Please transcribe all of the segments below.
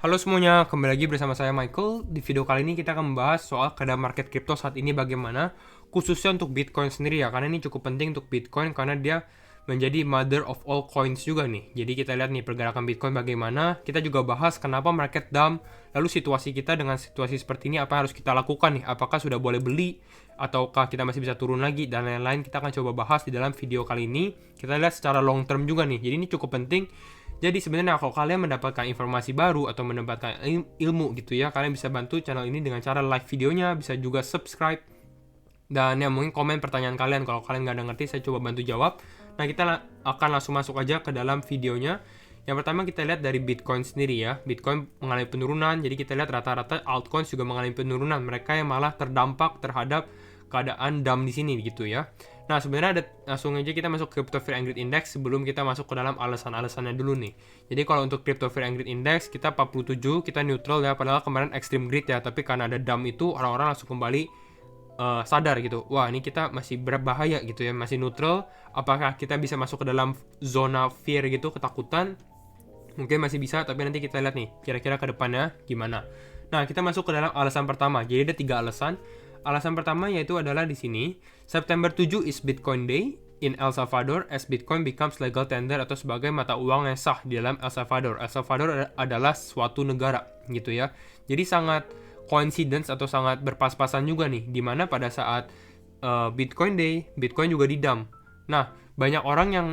Halo semuanya, kembali lagi bersama saya Michael. Di video kali ini kita akan membahas soal keadaan market crypto saat ini bagaimana, khususnya untuk Bitcoin sendiri ya, karena ini cukup penting untuk Bitcoin karena dia menjadi mother of all coins juga nih. Jadi kita lihat nih pergerakan Bitcoin bagaimana, kita juga bahas kenapa market dump, lalu situasi kita dengan situasi seperti ini apa yang harus kita lakukan nih, apakah sudah boleh beli, ataukah kita masih bisa turun lagi, dan lain-lain kita akan coba bahas di dalam video kali ini. Kita lihat secara long term juga nih, jadi ini cukup penting. Jadi sebenarnya kalau kalian mendapatkan informasi baru atau mendapatkan ilmu gitu ya, kalian bisa bantu channel ini dengan cara like videonya, bisa juga subscribe, dan ya mungkin komen pertanyaan kalian. Kalau kalian nggak ada ngerti, saya coba bantu jawab. Nah kita akan langsung masuk aja ke dalam videonya. Yang pertama kita lihat dari Bitcoin sendiri ya. Bitcoin mengalami penurunan, jadi kita lihat rata-rata altcoins juga mengalami penurunan. Mereka yang malah terdampak terhadap keadaan dump di sini gitu ya. Nah sebenarnya langsung aja kita masuk ke Crypto Fear and Greed Index sebelum kita masuk ke dalam alasan-alasannya dulu nih. Jadi kalau untuk Crypto Fear and Greed Index kita 47, kita neutral ya, padahal kemarin extreme greed ya, tapi karena ada dump itu orang-orang langsung kembali sadar gitu. Wah ini kita masih berbahaya gitu ya, masih neutral. Apakah kita bisa masuk ke dalam zona fear gitu, ketakutan? Mungkin masih bisa, tapi nanti kita lihat nih kira-kira ke depannya gimana. Nah kita masuk ke dalam alasan pertama. Jadi ada 3 alasan. Alasan pertama yaitu adalah di sini, September 7 is Bitcoin Day in El Salvador as Bitcoin becomes legal tender atau sebagai mata uang yang sah di dalam El Salvador. El Salvador adalah suatu negara gitu ya. Jadi sangat coincidence atau sangat berpas-pasan juga nih, dimana pada saat Bitcoin Day, Bitcoin juga di-dump. Nah, banyak orang yang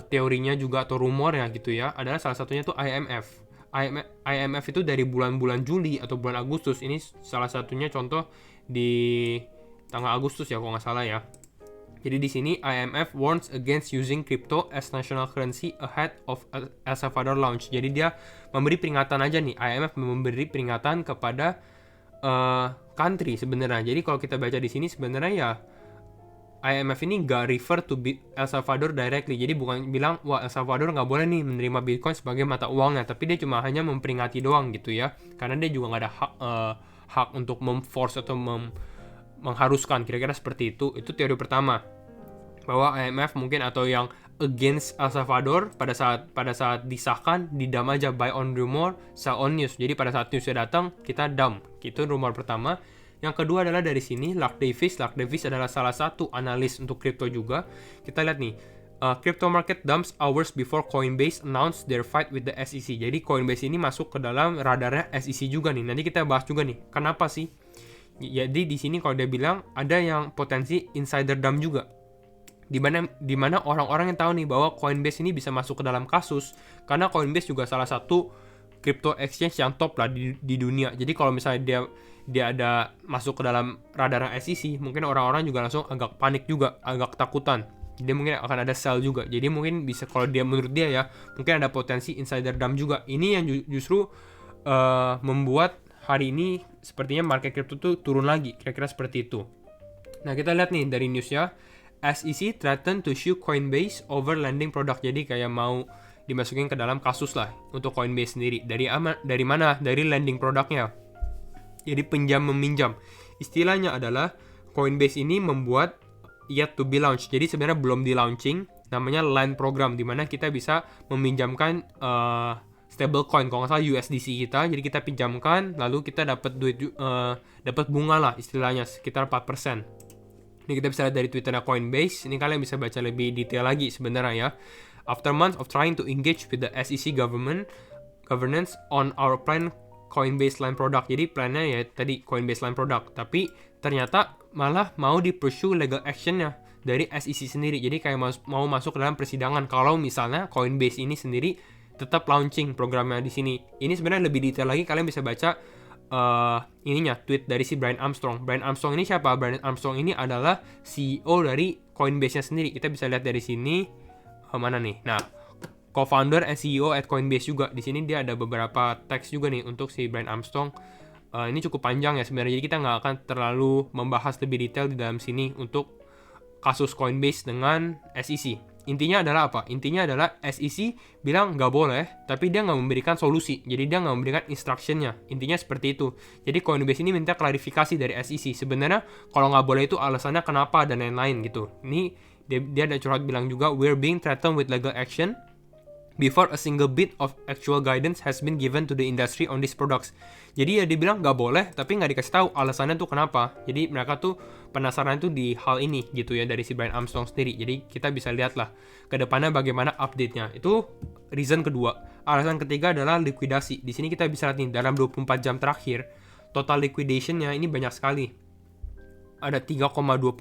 teorinya juga atau rumornya gitu ya, adalah salah satunya tuh IMF. IMF itu dari bulan-bulan Juli atau bulan Agustus, ini salah satunya contoh di tanggal Agustus ya kalau nggak salah ya. Jadi di sini IMF warns against using crypto as national currency ahead of El Salvador launch. Jadi dia memberi peringatan aja nih, IMF memberi peringatan kepada country sebenarnya. Jadi kalau kita baca di sini sebenarnya ya IMF ini nggak refer to El Salvador directly. Jadi bukan bilang wah El Salvador nggak boleh nih menerima Bitcoin sebagai mata uangnya, tapi dia cuma hanya memperingati doang gitu ya. Karena dia juga nggak ada hak untuk memforce atau mengharuskan, kira-kira seperti itu. Itu teori pertama, bahwa IMF mungkin atau yang against El Salvador pada saat disahkan didam aja, buy on rumor, sell on news. Jadi pada saat newsnya datang kita dump. Itu rumor pertama. Yang kedua adalah dari sini Lark Davis. Lark Davis adalah salah satu analis untuk kripto juga. Kita lihat nih, crypto market dumps hours before Coinbase announced their fight with the SEC. Jadi Coinbase ini masuk ke dalam radarnya SEC juga nih. Nanti kita bahas juga nih, kenapa sih? Jadi di sini kalau dia bilang ada yang potensi insider dump juga. Di mana orang-orang yang tahu nih bahwa Coinbase ini bisa masuk ke dalam kasus, karena Coinbase juga salah satu crypto exchange yang top lah di dunia. Jadi kalau misalnya dia ada masuk ke dalam radar SEC, mungkin orang-orang juga langsung agak panik juga, agak ketakutan. Jadi mungkin akan ada sell juga. Jadi mungkin bisa, kalau dia menurut dia ya, mungkin ada potensi insider dump juga. Ini yang justru membuat hari ini sepertinya market crypto tuh turun lagi, kira-kira seperti itu. Nah kita lihat nih dari newsnya, SEC threatened to sue Coinbase over lending product. Jadi kayak mau dimasukin ke dalam kasus lah untuk Coinbase sendiri. Dari mana? Dari lending produknya. Jadi pinjam meminjam. Istilahnya adalah Coinbase ini membuat yet to be launched. Jadi sebenarnya belum di launching, namanya lend program, di mana kita bisa meminjamkan stablecoin, kalau nggak salah USDC kita. Jadi kita pinjamkan, lalu kita dapat dapat bunga lah istilahnya, sekitar 4%. Ini kita bisa lihat dari Twitternya Coinbase. Ini kalian bisa baca lebih detail lagi sebenarnya ya. After months of trying to engage with the SEC governance on our plan Coinbase Line product. Jadi plannya ya tadi Coinbase Line product, tapi ternyata malah mau di pursue legal actionnya dari SEC sendiri. Jadi kayak mau masuk ke dalam persidangan kalau misalnya Coinbase ini sendiri tetap launching programnya di sini. Ini sebenarnya lebih detail lagi, kalian bisa baca tweet dari si Brian Armstrong. Brian Armstrong ini siapa? Brian Armstrong ini adalah CEO dari Coinbase-nya sendiri. Kita bisa lihat dari sini mana nih. Nah, co-founder and CEO at Coinbase juga. Di sini dia ada beberapa teks juga nih untuk si Brian Armstrong. Ini cukup panjang ya sebenarnya. Jadi kita nggak akan terlalu membahas lebih detail di dalam sini untuk kasus Coinbase dengan SEC. Intinya adalah apa? Intinya adalah SEC bilang nggak boleh, tapi dia nggak memberikan solusi. Jadi dia nggak memberikan instructionnya. Intinya seperti itu. Jadi Coinbase ini minta klarifikasi dari SEC. Sebenarnya kalau nggak boleh itu alasannya kenapa dan lain-lain gitu. Ini dia ada curhat bilang juga, we're being threatened with legal action before a single bit of actual guidance has been given to the industry on these products. Jadi ya dibilang nggak boleh, tapi nggak dikasih tahu alasannya tuh kenapa. Jadi mereka tuh penasaran tuh di hal ini gitu ya dari si Brian Armstrong sendiri. Jadi kita bisa lihat lah ke depannya bagaimana update-nya. Itu reason kedua. Alasan ketiga adalah likuidasi. Di sini kita bisa lihat nih dalam 24 jam terakhir, total liquidation-nya ini banyak sekali. Ada 3,25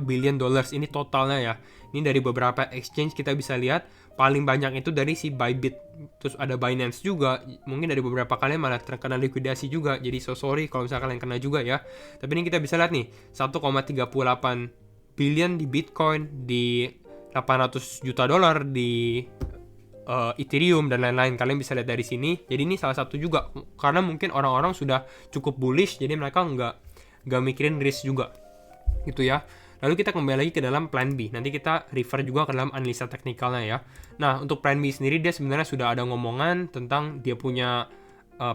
billion dollars ini totalnya ya. Ini dari beberapa exchange kita bisa lihat paling banyak itu dari si Bybit. Terus ada Binance juga. Mungkin dari beberapa kalian malah terkena likuidasi juga. Jadi sorry kalau misalnya kalian kena juga ya. Tapi ini kita bisa lihat nih 1,38 billion di Bitcoin, di 800 juta dolar di Ethereum dan lain-lain. Kalian bisa lihat dari sini. Jadi ini salah satu juga karena mungkin orang-orang sudah cukup bullish, jadi mereka nggak mikirin risk juga gitu ya. Lalu kita kembali lagi ke dalam plan B. Nanti kita refer juga ke dalam analisa teknikalnya ya. Nah, untuk plan B sendiri dia sebenarnya sudah ada ngomongan tentang dia punya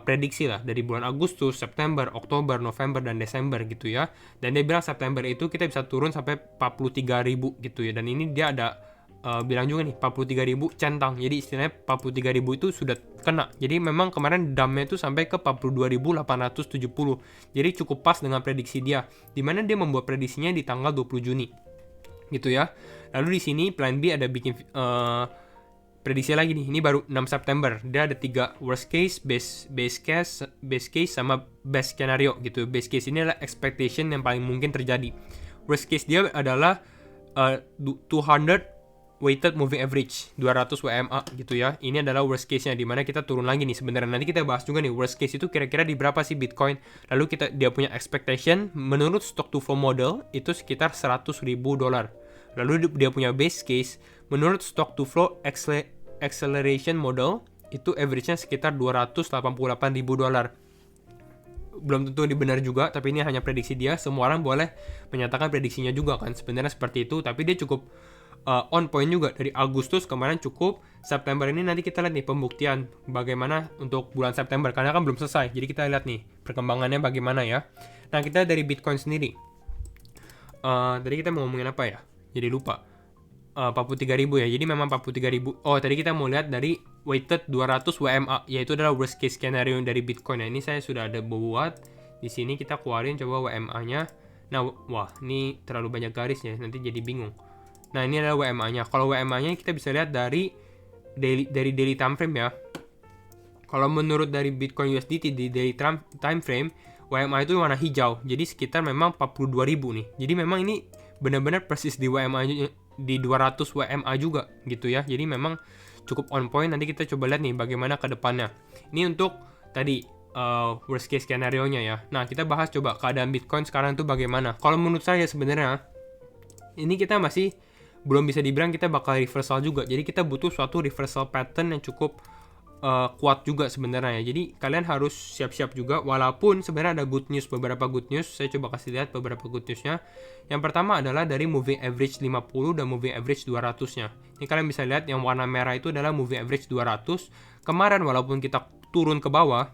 prediksi lah dari bulan Agustus, September, Oktober, November, dan Desember gitu ya. Dan dia bilang September itu kita bisa turun sampai 43.000 gitu ya. Dan ini dia ada bilang juga nih 43.000 centang. Jadi istilahnya 43.000 itu sudah kena. Jadi memang kemarin damnya itu sampai ke 42.870. Jadi cukup pas dengan prediksi dia. Dimana dia membuat prediksinya di tanggal 20 Juni. Gitu ya. Lalu di sini plan B ada bikin prediksi lagi nih. Ini baru 6 September. Dia ada 3 worst case, base case sama best scenario gitu. Base case ini adalah expectation yang paling mungkin terjadi. Worst case dia adalah 200 weighted moving average 200 WMA gitu ya. Ini adalah worst case-nya di mana kita turun lagi nih sebenarnya. Nanti kita bahas juga nih worst case itu kira-kira di berapa sih Bitcoin. Lalu dia punya expectation menurut stock to flow model itu sekitar $100,000. Lalu dia punya base case menurut stock to flow acceleration model itu average-nya sekitar $288,000. Belum tentu ini benar juga, tapi ini hanya prediksi dia. Semua orang boleh menyatakan prediksinya juga kan. Sebenarnya seperti itu, tapi dia cukup on point juga. Dari Agustus kemarin cukup, September ini nanti kita lihat nih pembuktian bagaimana untuk bulan September karena kan belum selesai. Jadi kita lihat nih perkembangannya bagaimana ya. Nah, kita dari Bitcoin sendiri. Tadi kita mau ngomongin apa ya? Jadi lupa. 43.000 ya. Jadi memang 43.000. Oh, tadi kita mau lihat dari weighted 200 WMA, yaitu adalah worst case scenario dari Bitcoin. Nah, ini saya sudah ada buat. Di sini kita keluarin coba WMA-nya. Nah, wah, ini terlalu banyak garisnya, nanti jadi bingung. Nah, ini adalah WMA-nya. Kalau WMA-nya kita bisa lihat dari daily time frame ya. Kalau menurut dari Bitcoin USDT di daily time frame, WMA itu warna hijau. Jadi sekitar memang 42.000 nih. Jadi memang ini benar-benar persis di WMA di 200 WMA juga gitu ya. Jadi memang cukup on point. Nanti kita coba lihat nih bagaimana ke depannya. Ini untuk tadi worst case scenario-nya ya. Nah, kita bahas coba keadaan Bitcoin sekarang itu bagaimana. Kalau menurut saya sebenarnya ini kita masih belum bisa dibilang kita bakal reversal juga. Jadi kita butuh suatu reversal pattern yang cukup kuat juga sebenarnya ya. Jadi kalian harus siap-siap juga. Walaupun sebenarnya ada good news, beberapa good news. Saya coba kasih lihat beberapa good newsnya. Yang pertama adalah dari moving average 50 dan moving average 200-nya. Ini kalian bisa lihat yang warna merah itu adalah moving average 200. Kemarin walaupun kita turun ke bawah,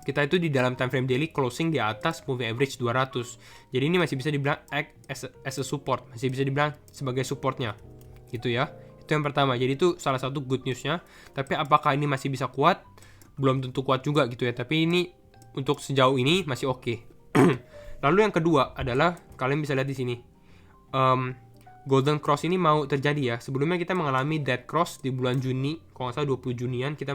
kita itu di dalam time frame daily closing di atas moving average 200. Jadi ini masih bisa dibilang act as a support, masih bisa dibilang sebagai supportnya gitu ya. Itu yang pertama. Jadi itu salah satu good newsnya. Tapi apakah ini masih bisa kuat? Belum tentu kuat juga gitu ya. Tapi ini untuk sejauh ini masih oke. Lalu yang kedua adalah kalian bisa lihat di sini. Golden Cross ini mau terjadi ya. Sebelumnya kita mengalami Dead Cross di bulan Juni, kalau nggak salah 20 Junian kita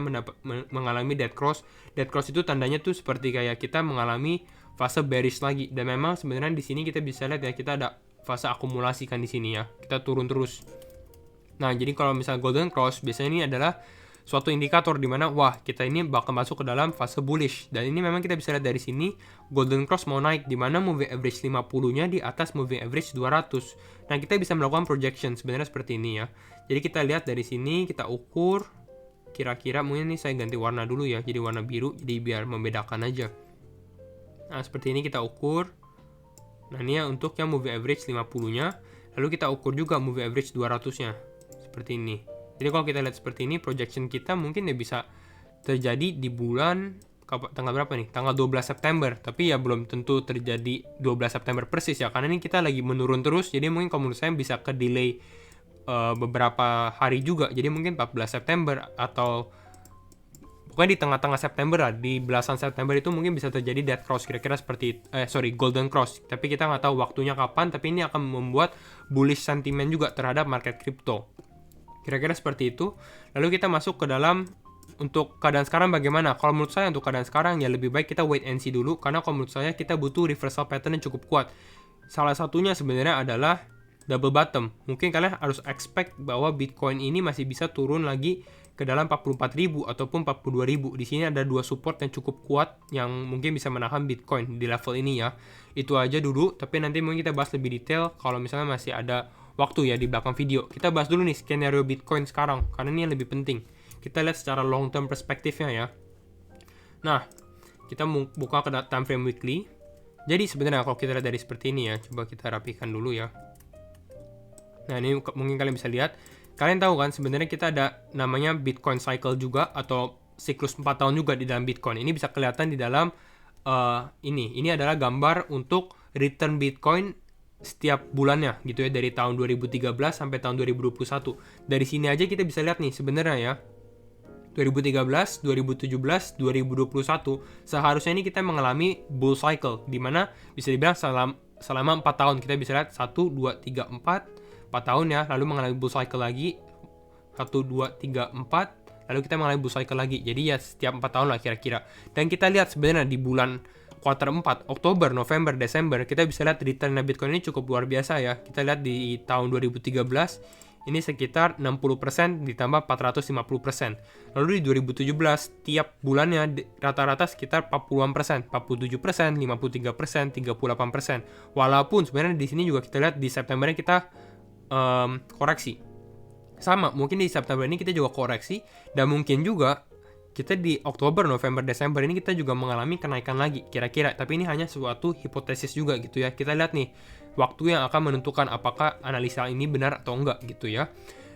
mengalami Dead Cross. Dead Cross itu tandanya tuh seperti kayak kita mengalami fase bearish lagi. Dan memang sebenarnya di sini kita bisa lihat ya, kita ada fase akumulasi kan di sini ya. Kita turun terus. Nah, jadi kalau misalnya Golden Cross biasanya ini adalah suatu indikator di mana wah, kita ini bakal masuk ke dalam fase bullish. Dan ini memang kita bisa lihat dari sini Golden Cross mau naik di mana moving average 50-nya di atas moving average 200. Nah, kita bisa melakukan projection sebenarnya seperti ini ya. Jadi kita lihat dari sini, kita ukur kira-kira, mungkin ini saya ganti warna dulu ya, jadi warna biru jadi biar membedakan aja. Nah, seperti ini kita ukur. Nah, ini ya untuk yang moving average 50-nya. Lalu kita ukur juga moving average 200-nya. Seperti ini. Jadi kalau kita lihat seperti ini, projection kita mungkin ya bisa terjadi di bulan tanggal berapa nih? Tanggal 12 September. Tapi ya belum tentu terjadi 12 September persis ya. Karena ini kita lagi menurun terus. Jadi mungkin kalau menurut saya bisa ke delay beberapa hari juga. Jadi mungkin 14 September atau pokoknya di tengah-tengah September lah, di belasan September itu mungkin bisa terjadi dead cross, kira-kira seperti golden cross. Tapi kita nggak tahu waktunya kapan, tapi ini akan membuat bullish sentiment juga terhadap market crypto. Kira-kira seperti itu. Lalu kita masuk ke dalam untuk keadaan sekarang bagaimana? Kalau menurut saya untuk keadaan sekarang ya lebih baik kita wait and see dulu, karena kalau menurut saya kita butuh reversal pattern yang cukup kuat. Salah satunya sebenarnya adalah double bottom. Mungkin kalian harus expect bahwa Bitcoin ini masih bisa turun lagi ke dalam 44.000 ataupun 42.000. Di sini ada dua support yang cukup kuat yang mungkin bisa menahan Bitcoin di level ini ya. Itu aja dulu, tapi nanti mungkin kita bahas lebih detail kalau misalnya masih ada waktu ya di belakang video. Kita bahas dulu nih skenario Bitcoin sekarang, karena ini yang lebih penting. Kita lihat secara long term perspektifnya ya. Nah, kita buka ke time frame weekly. Jadi sebenarnya kalau kita lihat dari seperti ini ya, coba kita rapikan dulu ya. Nah, ini mungkin kalian bisa lihat. Kalian tahu kan sebenarnya kita ada namanya Bitcoin cycle juga, atau siklus 4 tahun juga di dalam Bitcoin. Ini bisa kelihatan di dalam ini adalah gambar untuk return Bitcoin setiap bulannya gitu ya, dari tahun 2013 sampai tahun 2021. Dari sini aja kita bisa lihat nih sebenarnya ya. 2013, 2017, 2021 seharusnya ini kita mengalami bull cycle, di mana bisa dibilang selama 4 tahun kita bisa lihat 1, 2, 3, 4 tahun ya, lalu mengalami bull cycle lagi 1, 2, 3, 4, lalu kita mengalami bull cycle lagi. Jadi ya setiap 4 tahun lah kira-kira. Dan kita lihat sebenarnya di bulan quarter 4, Oktober, November, Desember, kita bisa lihat return Bitcoin ini cukup luar biasa ya. Kita lihat di tahun 2013 ini sekitar 60% ditambah 450%. Lalu di 2017 tiap bulannya rata-rata sekitar 40%, 47%, 53%, 38%. Walaupun sebenarnya di sini juga kita lihat di Septembernya kita koreksi. Sama, mungkin di September ini kita juga koreksi, dan mungkin juga kita di Oktober, November, Desember ini kita juga mengalami kenaikan lagi kira-kira. Tapi ini hanya suatu hipotesis juga gitu ya. Kita lihat nih waktu yang akan menentukan apakah analisa ini benar atau enggak gitu ya.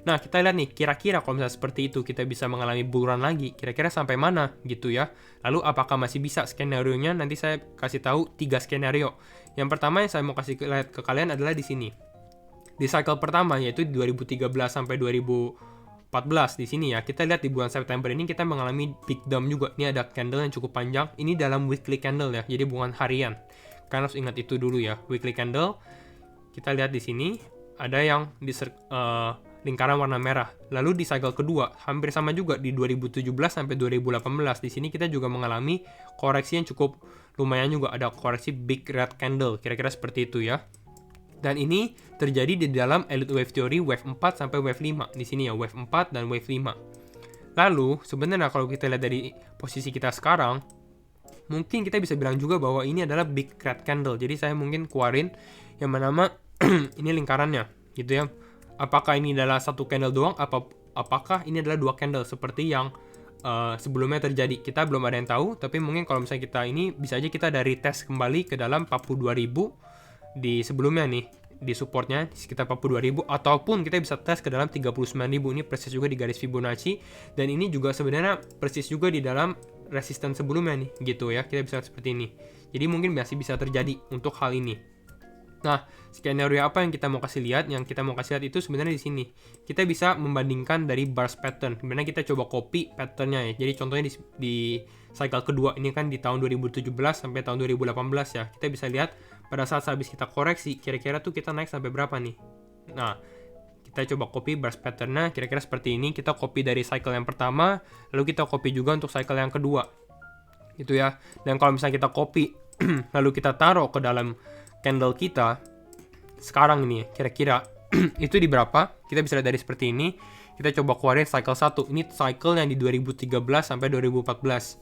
Nah, kita lihat nih kira-kira kalau misalnya seperti itu kita bisa mengalami bull run lagi, kira-kira sampai mana gitu ya. Lalu apakah masih bisa skenario-nya? Nanti saya kasih tahu 3 skenario. Yang pertama yang saya mau kasih lihat ke kalian adalah di sini. Di cycle pertama yaitu di 2013 sampai 2014 di sini ya. Kita lihat di bulan September ini kita mengalami big dump juga. Ini ada candle yang cukup panjang. Ini dalam weekly candle ya. Jadi bukan harian. Kalian harus ingat itu dulu ya. Weekly candle. Kita lihat di sini ada yang di lingkaran warna merah. Lalu di cycle kedua hampir sama juga di 2017 sampai 2018. Di sini kita juga mengalami koreksi yang cukup lumayan juga. Ada koreksi big red candle. Kira-kira seperti itu ya. Dan ini terjadi di dalam Elliott Wave Theory wave 4 sampai wave 5. Di sini ya, wave 4 dan wave 5. Lalu, sebenarnya kalau kita lihat dari posisi kita sekarang, mungkin kita bisa bilang juga bahwa ini adalah big red candle. Jadi saya mungkin keluarin yang bernama ini lingkarannya, gitu ya. Apakah ini adalah satu candle doang, apakah ini adalah 2 candle seperti yang sebelumnya terjadi? Kita belum ada yang tahu, tapi mungkin kalau misalnya kita ini bisa aja kita dari tes kembali ke dalam 42.000 di sebelumnya nih, di supportnya di sekitar 42.000, ataupun kita bisa tes ke dalam 39.000. Ini persis juga di garis Fibonacci, dan ini juga sebenarnya persis juga di dalam resisten sebelumnya nih gitu ya. Kita bisa lihat seperti ini. Jadi mungkin masih bisa terjadi untuk hal ini. Nah, skenario apa yang kita mau kasih lihat? Yang kita mau kasih lihat itu sebenarnya di sini. Kita bisa membandingkan dari bars pattern. Sebenarnya kita coba copy patternnya ya. Jadi contohnya di cycle kedua ini kan di tahun 2017 sampai tahun 2018 ya. Kita bisa lihat pada saat habis kita koreksi, kira-kira tuh kita naik sampai berapa nih. Nah, kita coba copy bars patternnya kira-kira seperti ini. Kita copy dari cycle yang pertama, lalu kita copy juga untuk cycle yang kedua. Gitu ya. Dan kalau misalnya kita copy lalu kita taruh ke dalam candle kita sekarang ini kira-kira itu di berapa? Kita bisa lihat dari seperti ini. Kita coba keluarin cycle 1. Ini cycle yang di 2013 sampai 2014.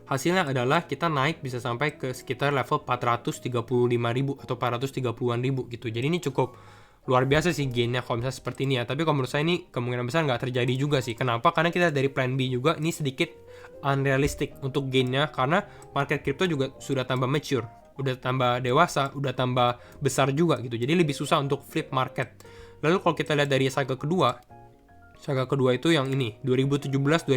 Hasilnya adalah kita naik bisa sampai ke sekitar level 435.000 atau 430-an ribu gitu. Jadi ini cukup luar biasa sih gainnya kalau misalnya seperti ini ya. Tapi kalau menurut saya ini kemungkinan besar nggak terjadi juga sih. Kenapa? Karena kita dari plan B juga ini sedikit unrealistic untuk gainnya, karena market crypto juga sudah tambah mature, udah tambah dewasa, udah tambah besar juga gitu. Jadi lebih susah untuk flip market. Lalu kalau kita lihat dari cycle kedua, Cycle kedua itu yang ini, 2017-2018.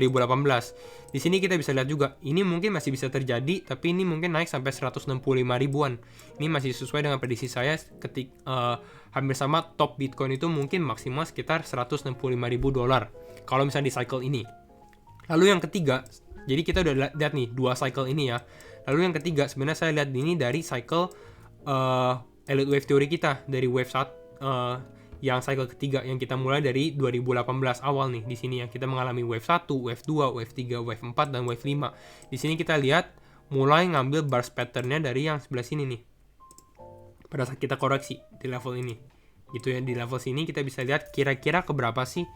Di sini kita bisa lihat juga, ini mungkin masih bisa terjadi, tapi ini mungkin naik sampai 165 ribuan. Ini masih sesuai dengan prediksi saya hampir sama top Bitcoin itu mungkin maksimal sekitar 165 ribu dolar. Kalau misalnya di cycle ini. Lalu yang ketiga, jadi kita udah lihat nih, 2 cycle ini ya. Lalu yang ketiga, sebenarnya saya lihat ini dari cycle Elliott Wave Theory kita, dari wave 1, yang cycle ketiga yang kita mulai dari 2018 awal nih. Di sini yang kita mengalami wave 1, wave 2, wave 3, wave 4 dan wave 5. Di sini kita lihat mulai ngambil bars pattern-nya dari yang sebelah sini nih. Pada saat kita koreksi di level ini. Gitu ya, di level sini kita bisa lihat kira-kira keberapa sih.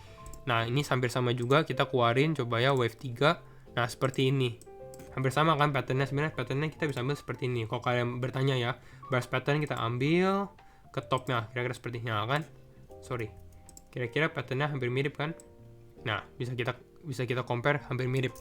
Nah, ini hampir sama juga, kita keluarin coba ya wave 3. Nah, seperti ini. Hampir sama kan pattern-nya, sebenarnya pattern-nya kita bisa ambil seperti ini. Kalau kalian bertanya ya, bars pattern kita ambil ke topnya, kira-kira seperti ini kan. Kira-kira patternnya hampir mirip kan? Nah, bisa kita compare hampir mirip.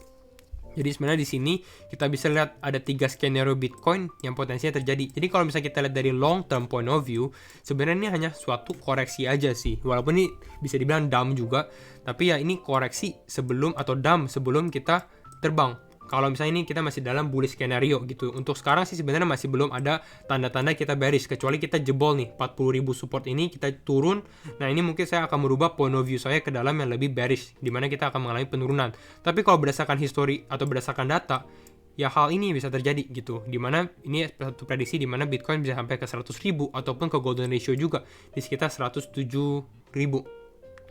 Jadi sebenarnya di sini kita bisa lihat ada 3 skenario Bitcoin yang potensinya terjadi. Jadi kalau misalnya kita lihat dari long term point of view, sebenarnya ini hanya suatu koreksi aja sih. Walaupun ini bisa dibilang dump juga, tapi ya ini koreksi sebelum atau dump sebelum kita terbang. Kalau misalnya ini kita masih dalam bullish skenario gitu. Untuk sekarang sih sebenarnya masih belum ada tanda-tanda kita bearish. Kecuali kita jebol nih 40.000 support ini, kita turun. Nah ini mungkin saya akan merubah point of view saya ke dalam yang lebih bearish. Dimana kita akan mengalami penurunan. Tapi kalau berdasarkan history atau berdasarkan data, ya hal ini bisa terjadi gitu. Dimana ini satu prediksi dimana Bitcoin bisa sampai ke 100.000 ataupun ke golden ratio juga di sekitar 107.000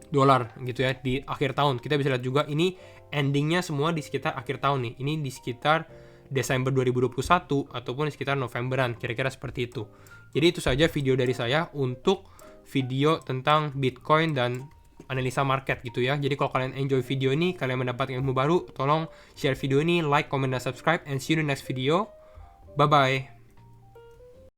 dolar gitu ya di akhir tahun. Kita bisa lihat juga ini endingnya semua di sekitar akhir tahun nih. Ini di sekitar Desember 2021 ataupun di sekitar Novemberan, kira-kira seperti itu. Jadi itu saja video dari saya untuk video tentang Bitcoin dan analisa market gitu ya. Jadi kalau kalian enjoy video ini, kalian mendapatkan ilmu baru, tolong share video ini, like, comment, dan subscribe, and see you in the next video. Bye-bye.